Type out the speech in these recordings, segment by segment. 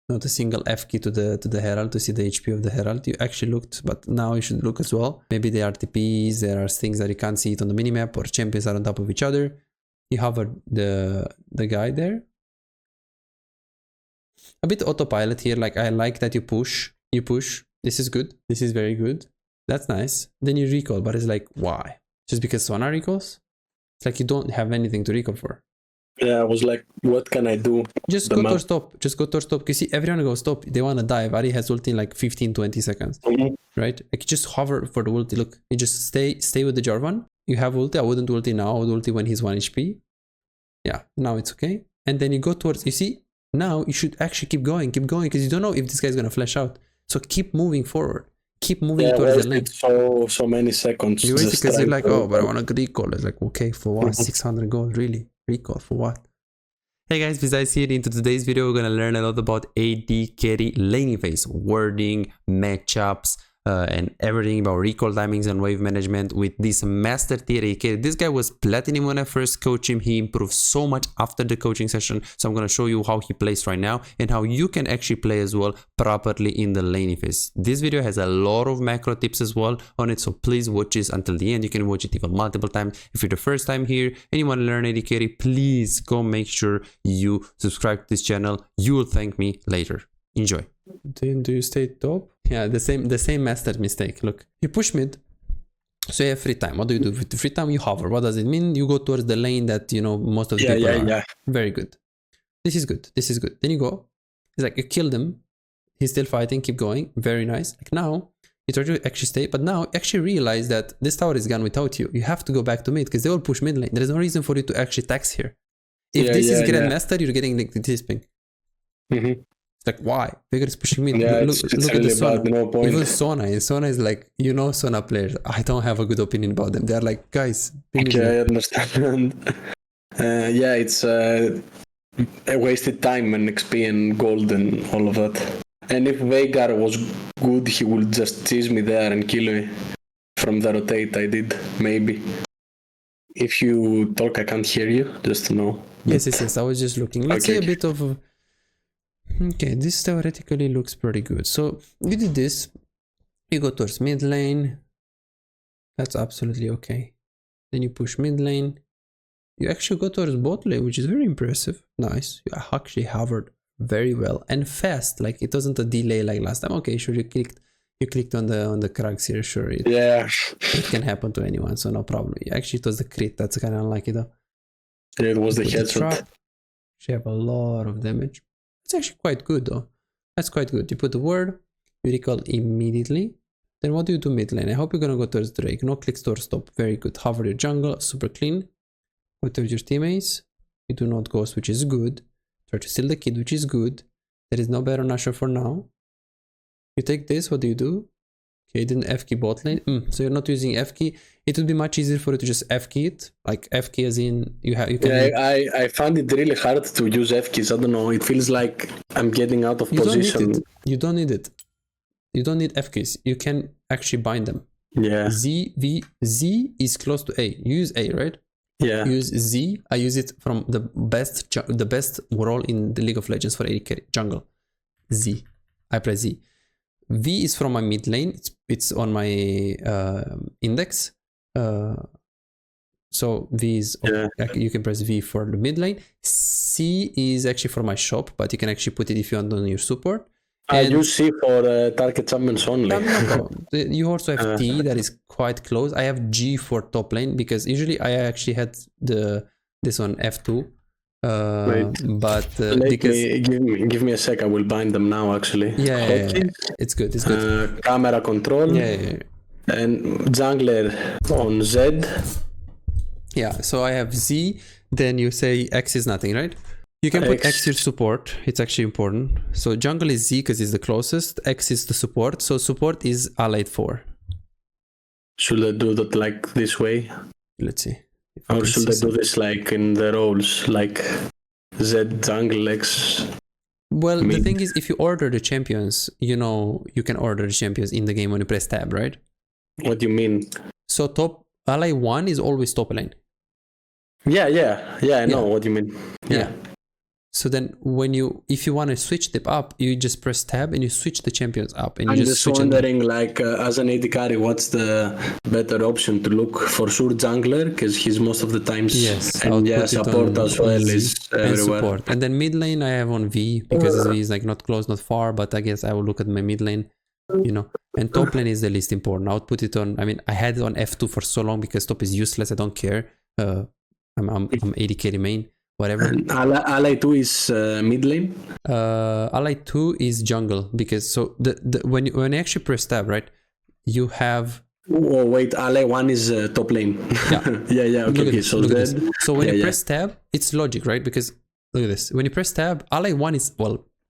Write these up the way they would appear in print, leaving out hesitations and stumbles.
not a single F key to the herald to see the HP of the herald. You actually looked, but now you should look as well. Maybe there are TPs, there are things that you can't see it on the minimap, or champions are on top of each other. You hover the guy there. A bit autopilot here, like I like that you push. This is good. This is very good. That's nice. Then you recall, but it's like, why? Just because Sona recalls? It's like you don't have anything to recall for. Yeah, I was like, what can I do? Just go to stop. Just go to stop. You see, everyone goes stop. They want to dive. Ari has ulti in like 15-20 seconds. Right? Like just hover for the ulti. Look, you just stay with the Jarvan. You have ulti. I wouldn't ulti now. I would ulti when he's 1 HP. Yeah, now it's okay. And then you go towards, you see, now you should actually keep going, because you don't know if this guy's going to flash out. So keep moving forward. Keep moving towards the lane. So many seconds. You wait because you're like, oh, but I want to recall. It's like, okay, for what? 600 gold, really? Recall for what? Hey guys, besides here, into today's video, we're going to learn a lot about AD carry laning phase, wording, matchups, and everything about recall timings and wave management with this master tier AD carry. This guy was platinum when I first coached him. He improved so much after the coaching session. So I'm going to show you how he plays right now and how you can actually play as well properly in the laning phase. This video has a lot of macro tips as well on it. So please watch this until the end. You can watch it even multiple times. If you're the first time here and you want to learn AD carry, please go make sure you subscribe to this channel. You will thank me later. Enjoy. Do you stay top? Yeah, the same master mistake. Look, you push mid, so you have free time. What do you do with the free time? You hover. What does it mean? You go towards the lane that you know most of the people are. Yeah. Very good. This is good. This is good. Then you go. It's like you killed him. He's still fighting. Keep going. Very nice. Like now, you try to actually stay, but now actually realize that this tower is gone without you. You have to go back to mid because they will push mid lane. There is no reason for you to actually tax here. If this is Grandmaster, you're getting like this ping. Like, why? Vigor is pushing me. Yeah, look really at the Sona. Bad, no point. Even Sona. And Sona is like, you know, Sona players. I don't have a good opinion about them. They're like, guys. Okay, I understand. Yeah, it's a wasted time and XP and gold and all of that. And if Veigar was good, he would just chase me there and kill me from the rotate I did, maybe. If you talk, I can't hear you, just to know. Yes. I was just looking. Let's say a bit of... Okay, this theoretically looks pretty good. So you did this, you go towards mid lane, that's absolutely okay. Then you push mid lane, you actually go towards bot lane, which is very impressive. Nice, you actually hovered very well and fast, like it wasn't a delay like last time. Okay, sure, you clicked on the crags here, sure. It can happen to anyone, so no problem. Actually, it was the crit, that's kind of unlucky though. It was the headshot. She have a lot of damage. It's actually quite good though. That's quite good. You put the word, you recall immediately. Then what do you do mid lane? I hope you're gonna go towards Drake. No clicks towards stop. Very good. Hover your jungle, super clean. Go towards your teammates. You do not ghost, which is good. Try to steal the kid, which is good. There is no Baron Nashor for now. You take this, what do you do? Okay, then F key bot lane. So you're not using F key. It would be much easier for you to just F key it. Like F key as in you can. Yeah, I found it really hard to use F keys. I don't know. It feels like I'm getting out of position. You don't need it. You don't need F keys. You can actually bind them. Yeah. Z is close to A. You use A, right? Yeah. Use Z. I use it from the best role in the League of Legends for AD carry, jungle. Z. I play Z. V is from my mid lane. It's on my index. So V is you can press V for the mid lane. C is actually for my shop, but you can actually put it if you want on your support. I use C for target summons only. No. You also have T that is quite close. I have G for top lane because usually I actually had this one F2. But because give me a sec, I will bind them now actually. Yeah. It's good. Camera control. Yeah. And jungler on Z. Yeah, so I have Z, then you say X is nothing, right? You can put X your support, it's actually important. So jungle is Z because it's the closest, X is the support, so support is allied 4. Should I do that like this way? Let's see. Or should I do this like in the roles, like Z, jungle, X? Well, the thing is, if you order the champions, you know, you can order the champions in the game when you press tab, right? What do you mean? So top ally 1 is always top lane. Yeah, I know what you mean. Yeah. So then if you want to switch them up, you just press tab and you switch the champions up. And I'm you just switch wondering, like, as an AD carry, what's the better option to look for? Sure, jungler, because he's most of the times. Yes, and yeah, support as well is everywhere. And support. And then mid lane I have on V, because his V is like not close, not far, but I guess I will look at my mid lane, you know. And top lane is the least important. I would put it on, I mean, I had it on F2 for so long because top is useless. I don't care. I'm AD carry main. Whatever. And ally 2 is mid lane. Ally 2 is jungle, because so when you actually press tab, right, you have. Oh wait, ally 1 is top lane. Yeah, yeah. Okay, so when you press tab, it's logic, right? Because look at this. When you press tab, ally 1 is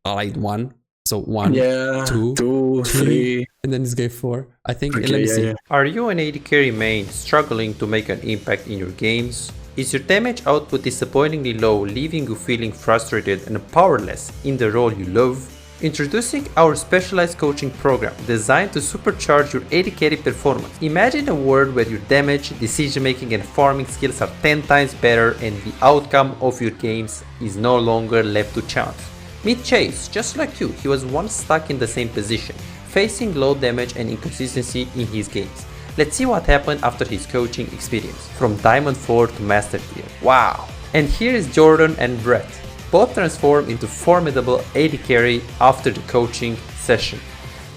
allied 1. So 1, 2, 3, and then this guy 4. I think. Okay, let me see. Are you an AD carry main struggling to make an impact in your games? Is your damage output disappointingly low, leaving you feeling frustrated and powerless in the role you love? Introducing our specialized coaching program designed to supercharge your AD carry performance. Imagine a world where your damage, decision making and farming skills are 10 times better and the outcome of your games is no longer left to chance. Meet Chase. Just like you, he was once stuck in the same position, facing low damage and inconsistency in his games. Let's see what happened after his coaching experience, from Diamond 4 to Master Tier. Wow! And here is Jordan and Brett, both transformed into formidable AD carry after the coaching session.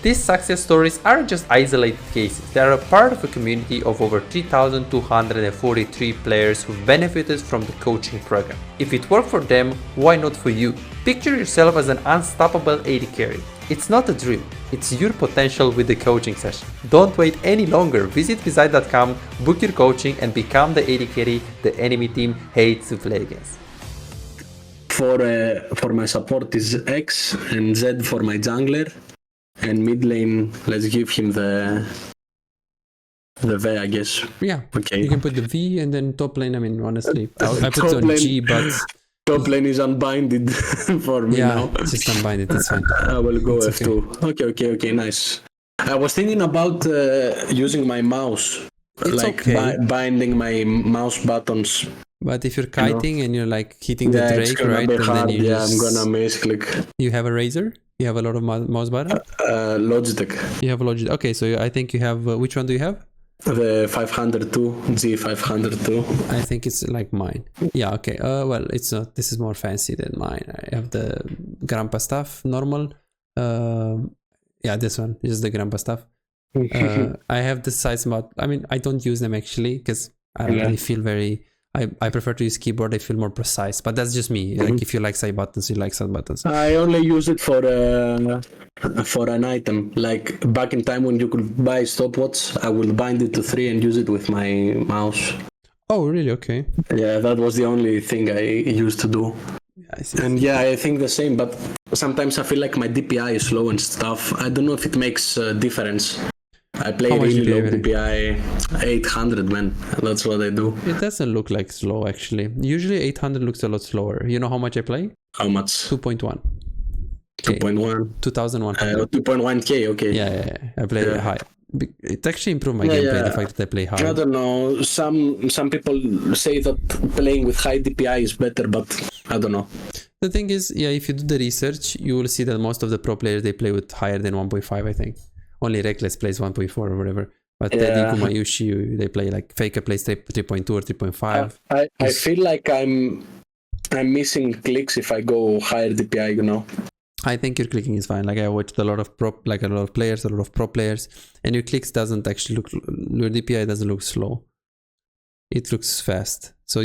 These success stories aren't just isolated cases, they are a part of a community of over 3,243 players who benefited from the coaching program. If it worked for them, why not for you? Picture yourself as an unstoppable AD carry. It's not a dream, it's your potential with the coaching session. Don't wait any longer, visit Visite.com, book your coaching and become the AD carry the enemy team hates to play against. For my support is X and Z for my jungler. And mid lane, let's give him the V, I guess. Yeah, okay. You can put the V, and then top lane, I mean, honestly, I put it on lane, G, but... Top lane is unbinded for me now. Yeah, just unbinded, that's fine. I will go it's F2. Okay, nice. I was thinking about using my mouse, binding my mouse buttons. But if you're kiting and you're like hitting the Drake, right? And then you I'm gonna misclick. You have a Razer? You have a lot of mouse buttons? Logitech. You have a Logitech. Okay, so I think you have, which one do you have? The 502, G502. I think it's like mine. Yeah, okay. Well, it's not, this is more fancy than mine. I have the Grandpa stuff, normal. Yeah, this one is the Grandpa stuff. I have the size mod. I mean, I don't use them actually because I don't really feel very... I prefer to use keyboard. I feel more precise, but that's just me. Like if you like side buttons, you like side buttons. I only use it for an item. Like back in time when you could buy stopwatch, I would bind it to 3 and use it with my mouse. Oh, really? Okay. Yeah, that was the only thing I used to do. I see. And yeah, I think the same, but sometimes I feel like my DPI is slow and stuff. I don't know if it makes a difference. I play really low DPI, 800, man. That's what I do. It doesn't look like slow, actually. Usually 800 looks a lot slower. You know how much I play? How much? 2.1. 2.1? 2100. 2.1k, okay. Yeah. I play high. It actually improved my gameplay, the fact that I play high. I don't know. Some people say that playing with high DPI is better, but I don't know. The thing is, yeah, if you do the research, you will see that most of the pro players, they play with higher than 1.5, I think. Only Reckless plays 1.4 or whatever. But Teddy, Gumayushi, they play like Faker plays 3.2 or 3.5. I feel like I'm missing clicks if I go higher DPI, you know. I think your clicking is fine. Like I watched a lot of pro players, and your clicks doesn't actually look, your DPI doesn't look slow. It looks fast. So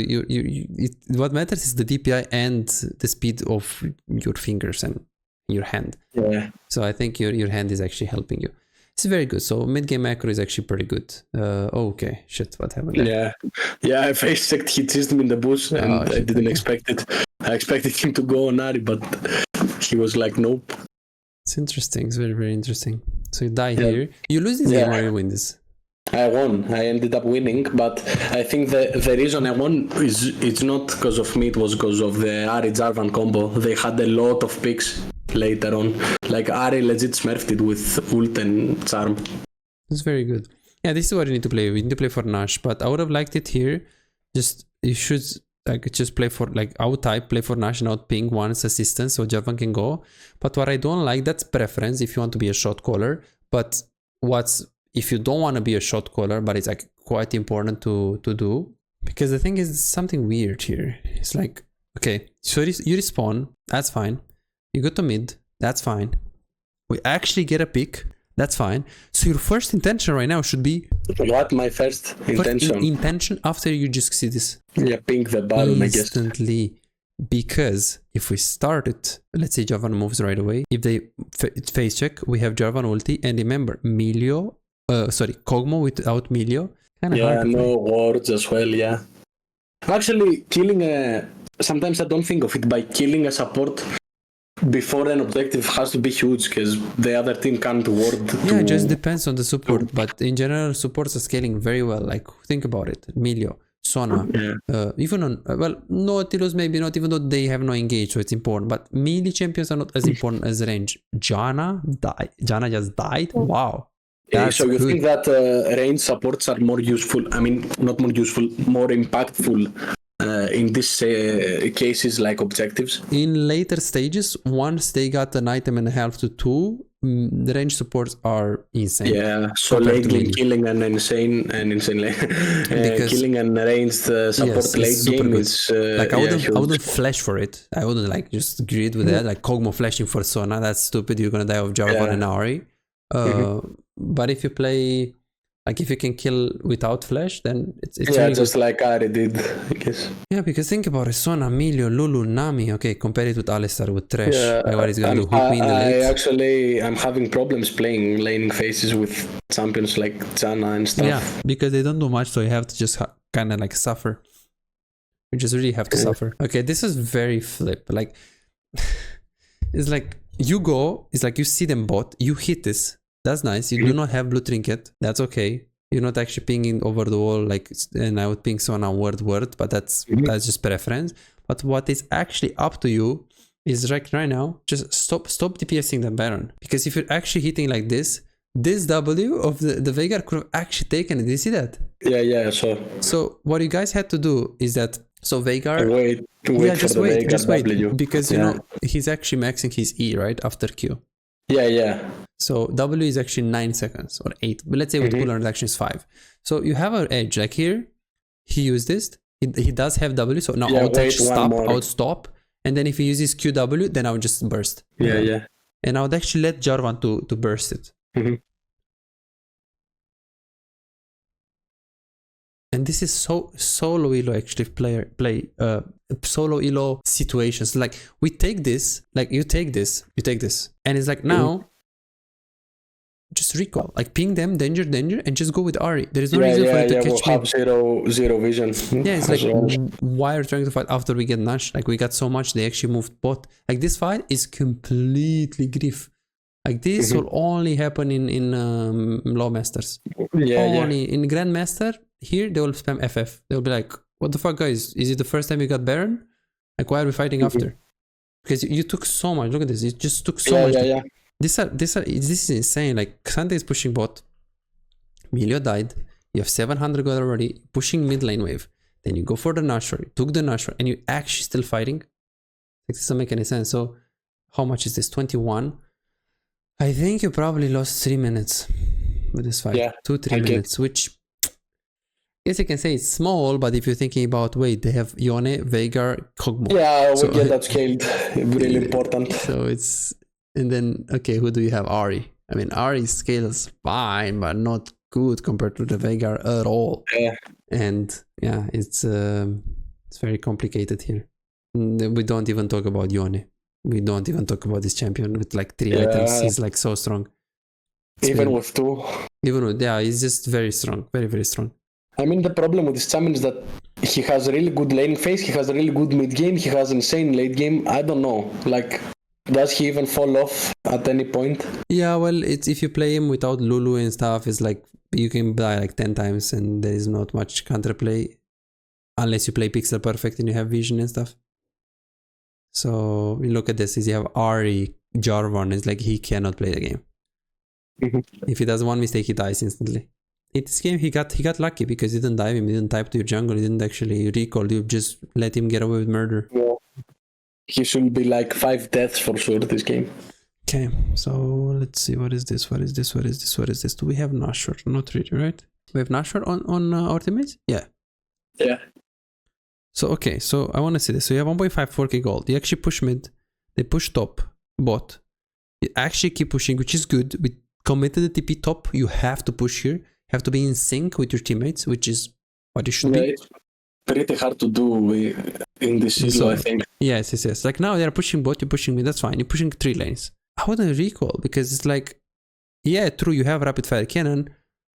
what matters is the DPI and the speed of your fingers and your hand. Yeah. So I think your hand is actually helping you. It's very good. So mid-game macro is actually pretty good. Okay, shit, what happened there? Yeah, I face checked, he chased me in the bush and I didn't expect it. I expected him to go on Ari, but he was like, nope. It's interesting. It's very, very interesting. So you die here. You lose this game or you win this? I won. I ended up winning, but I think the reason I won is it's not because of me, it was because of the Ari Jarvan combo. They had a lot of picks later on. Like Ari legit smurfed it with ult and charm. It's very good. Yeah, this is what you need to play. We need to play for Nash, but I would have liked it here. Just you should Like just play for like out type, play for Nash and out ping once assistance so Jarvan can go. But what I don't like, that's preference if you want to be a shot caller. But if you don't want to be a shot caller, but it's like quite important to do, because the thing is something weird here. It's like, okay, so you respawn, that's fine. You go to mid, that's fine. We actually get a pick, that's fine. So your first intention right now should be what? My first intention? Intention after you just see this. Yeah, pink the bottom, I guess. Instantly. Because if we start it, let's say Jarvan moves right away. If they face check, we have Jarvan ulti. And remember, Kog'Maw without Milio. Yeah, no wards as well, yeah. Actually, killing sometimes I don't think of it, by killing a support before an objective has to be huge, because the other team can't ward. Yeah, it just depends on the support. But in general, supports are scaling very well. Like, think about it. Milio, Sona, even on, Nautilus maybe not, even though they have no engage, so it's important. But melee champions are not as important as range. Janna just died? Wow. So you think that range supports are more useful, I mean, not more useful, more impactful in these cases like objectives? In later stages, once they got an item and a half to 2, the range supports are insane. Yeah, so late game killing an insane killing and ranged support late game is like I wouldn't flash for it. I wouldn't like just grid with that, like Kog'Maw flashing for Sona. That's stupid. You're gonna die of Jarvan and Ahri. But if you play, like if you can kill without flash, then it's really just good. like Ahri did, I guess. Yeah, because think about it, Sona, Milio, Lulu, Nami, okay, compare it with Alistar, with Thresh. Like what he's gonna do, hook me in the late. I'm having problems playing laning phases with champions like Janna and stuff. Yeah, because they don't do much, so you have to just kind of like suffer. You just really have to suffer. Okay, this is very flip. Like, it's like you go, it's like you see them bot, you hit this. That's nice. You do not have blue trinket. That's okay. You're not actually pinging over the wall, like, and I would ping Sona word, but that's just preference. But what is actually up to you is right now, just stop DPSing the Baron. Because if you're actually hitting like this W of the Veigar could have actually taken it. Did you see that? Yeah, sure. So what you guys had to do is that, so Veigar... Wait just wait, W. Because, you know, he's actually maxing his E, right, after Q. Yeah. So W is actually 9 seconds or 8, but let's say with cooldown reduction is 5. So you have an edge, like here, he used this, he does have W, so now I would stop, and then if he uses QW, then I would just burst. Yeah. And I would actually let Jarvan to burst it. And this is solo elo actually play solo elo situations. Like we take this, like you take this, and it's like now just recall, like ping them, danger, and just go with Ahri. There is no reason for you to catch me. We'll have zero vision. Yeah, it's like why are we trying to fight after we get Nash? Like we got so much, they actually moved bot. Like this fight is completely grief. Like this will only happen in low masters. Only in grandmaster. Here they will spam FF. They'll be like, "What the fuck, guys? Is it the first time you got Baron? Like, why are we fighting after? Because you took so much. Look at this. You just took so much. Yeah. This is insane. Like, Xante is pushing bot. Milio died. You have 700 gold already. Pushing mid lane wave. Then you go for the Nashor. You took the Nashor, and you actually still fighting. Like, this doesn't make any sense. So, how much is this? 21. I think you probably lost 3 minutes with this fight. Yeah, 2-3 minutes, which I guess you can say it's small, but if you're thinking about, wait, they have Yone, Veigar, Kog'Maw. Yeah, we get that scaled. Really important. So it's, and then, okay, who do you have? Ahri. I mean, Ahri scales fine, but not good compared to the Veigar at all. Yeah. And yeah, it's very complicated here. We don't even talk about Yone. We don't even talk about this champion with like 3 items. He's like so strong. Even with 2. Even with, he's just very strong. Very, very strong. I mean, the problem with this champion is that he has a really good lane phase, he has a really good mid game, he has insane late game. I don't know. Like, does he even fall off at any point? Yeah, well, it's if you play him without Lulu and stuff, it's like you can die like 10 times and there is not much counterplay unless you play pixel perfect and you have vision and stuff. So you look at this, is you have Ahri, Jarvan, it's like he cannot play the game. If he does one mistake, he dies instantly. in this game he got lucky because he didn't dive him, he didn't type to your jungle, he didn't actually recall, you just let him get away with murder. Yeah. He should be like 5 deaths for sure this game. Okay, so let's see, what is this? Do we have Nashor? Not really, right? We have Nashor on our teammates? Yeah. Yeah. So okay, so I want to see this. So you have 1.54k gold. You actually push mid, they push top, bot. You actually keep pushing, which is good. We committed the TP top. You have to push here. You have to be in sync with your teammates, which is what it should be. It's pretty hard to do in this silo, I think. Yes. Like now they're pushing bot, you're pushing mid, that's fine. You're pushing 3 lanes. I wouldn't recall because it's like, yeah, true, you have rapid fire cannon,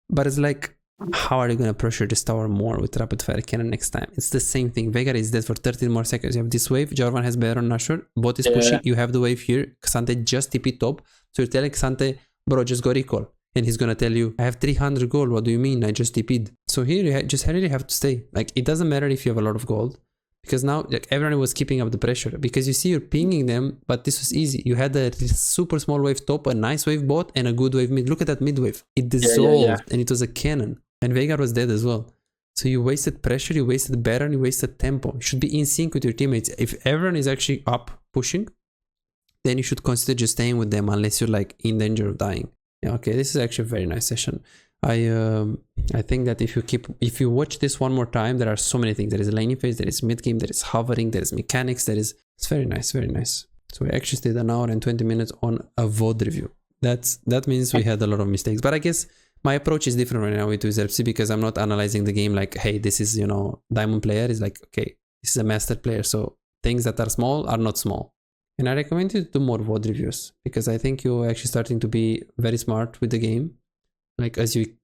but it's like, how are you going to pressure this tower more with rapid fire cannon next time? It's the same thing. Veigar is dead for 13 more seconds. You have this wave. Jarvan has better on Nashor. Bot is pushing. You have the wave here. Xante just TP top. So you're telling Xante, bro, just go recall. And he's going to tell you, I have 300 gold. What do you mean? I just TP'd. So here you just really have to stay. Like, it doesn't matter if you have a lot of gold. Because now like, everyone was keeping up the pressure. Because you see you're pinging them, but this was easy. You had a super small wave top, a nice wave bot, and a good wave mid. Look at that mid wave. It dissolved and it was a cannon. And Veigar was dead as well. So you wasted pressure, you wasted Baron, you wasted tempo. You should be in sync with your teammates. If everyone is actually up pushing, then you should consider just staying with them unless you're like in danger of dying. Yeah, okay, this is actually a very nice session. I think that if you watch this one more time, there are so many things. There is laning phase, there is mid game, there is hovering, there is mechanics, it's very nice, very nice. So we actually stayed an hour and 20 minutes on a VOD review. That means we had a lot of mistakes, but I guess my approach is different right now with ZerPC because I'm not analyzing the game like, hey, this is, diamond player. Is like, okay, this is a master player. So things that are small are not small. And I recommend you to do more VOD reviews because I think you're actually starting to be very smart with the game. Like as you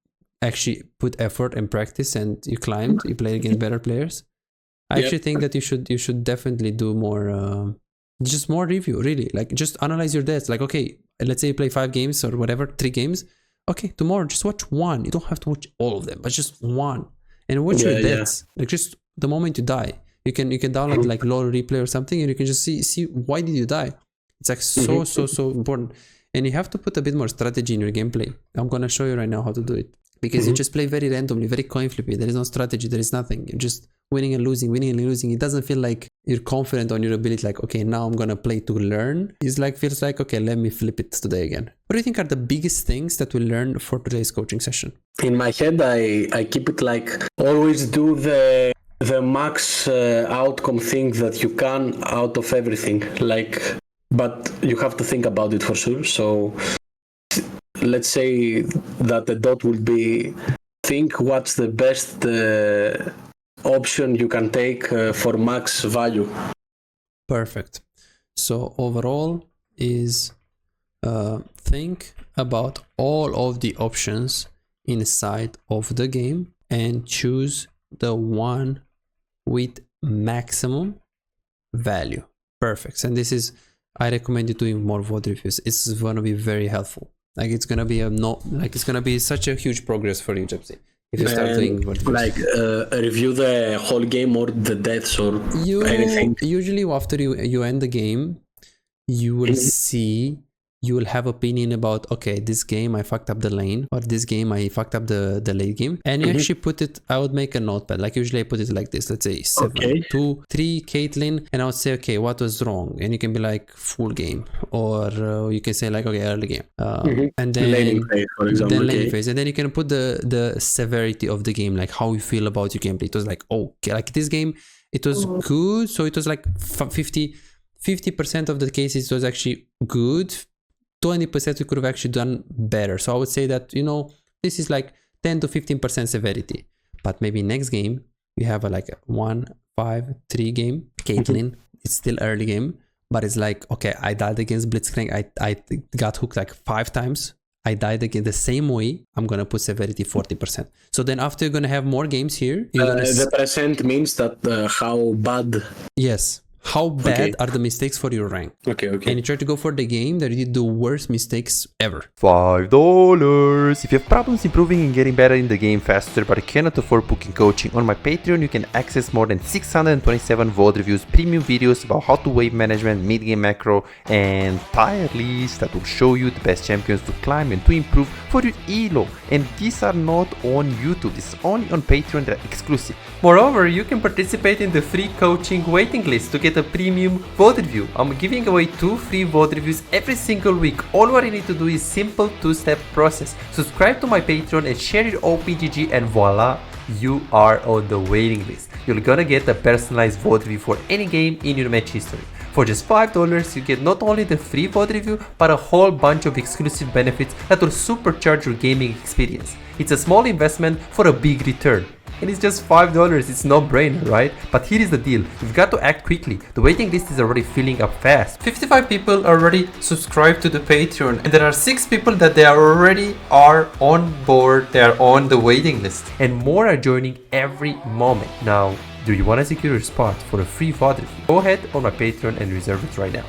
actually put effort and practice and you climbed, you play against better players. I actually think that you should definitely do more, just more review, really. Like just analyze your deaths. Like, okay, let's say you play 5 games or whatever, 3 games. Okay, tomorrow just watch one. You don't have to watch all of them, but just one. And watch your deaths. Like just the moment you die. You can download like LOL replay or something and you can just see why did you die. It's like so important. And you have to put a bit more strategy in your gameplay. I'm gonna show you right now how to do it. Because you just play very randomly, very coin flippy. There is no strategy, there is nothing. You're just winning and losing. It doesn't feel like you're confident on your ability, like, okay, now I'm gonna play to learn. It's like, feels like, okay, let me flip it today again. What do you think are the biggest things that we learned for today's coaching session? In my head, I keep it like, always do the max outcome thing that you can out of everything. Like, but you have to think about it for sure. So let's say that the dot will be, think what's the best option you can take for max value. Perfect. So overall is think about all of the options inside of the game and choose the one with maximum value. Perfect. And this is, I recommend you doing more VOD reviews. It's going to be very helpful. Like it's gonna be it's gonna be such a huge progress for you, Gypsy, if you start doing like review the whole game or the deaths or anything. Usually, after you end the game, you will see. You will have opinion about, okay, this game I fucked up the lane, or this game I fucked up the late game, and you actually put it. I would make a notepad. Like usually I put it like this. Let's say 7, 2, 3, Caitlyn, and I would say, okay, what was wrong? And you can be like full game, or you can say like, okay, early game, and then laning phase, for example. Then laning phase, and then you can put the severity of the game, like how you feel about your gameplay. It was like, okay, like this game, it was good, so it was like 50% of the cases it was actually good. 20% we could have actually done better. So I would say that, this is like 10 to 15% severity. But maybe next game, we have a 1, 5, 3 game. Caitlyn, it's still early game, but it's like, okay, I died against Blitzcrank. I got hooked like 5 times. I died again the same way. I'm going to put severity 40%. So then after you're going to have more games here. The percent means that how bad. Yes. how bad are the mistakes for your rank. Okay. And you try to go for the game that you did the worst mistakes ever. $5. If you have problems improving and getting better in the game faster but cannot afford booking coaching, on my Patreon you can access more than 627 VOD reviews, premium videos about how to wave management, mid-game macro, and tier lists that will show you the best champions to climb and to improve for your elo. And these are not on YouTube, this is only on Patreon, they're exclusive. Moreover, you can participate in the free coaching waiting list to get a premium VOD review. I'm giving away 2 free VOD reviews every single week. All what you need to do is simple 2-step process. Subscribe to my Patreon and share your OPGG, and voila, you are on the waiting list. You're gonna get a personalized VOD review for any game in your match history. For just $5, you get not only the free VOD review, but a whole bunch of exclusive benefits that will supercharge your gaming experience. It's a small investment for a big return. And it's just $5, it's no brainer, right? But here is the deal, you've got to act quickly. The waiting list is already filling up fast. 55 people already subscribed to the Patreon, and there are 6 people that they are on board, they are on the waiting list. And more are joining every moment. Now, do you want to secure your spot for a free VOD review? Go ahead on my Patreon and reserve it right now.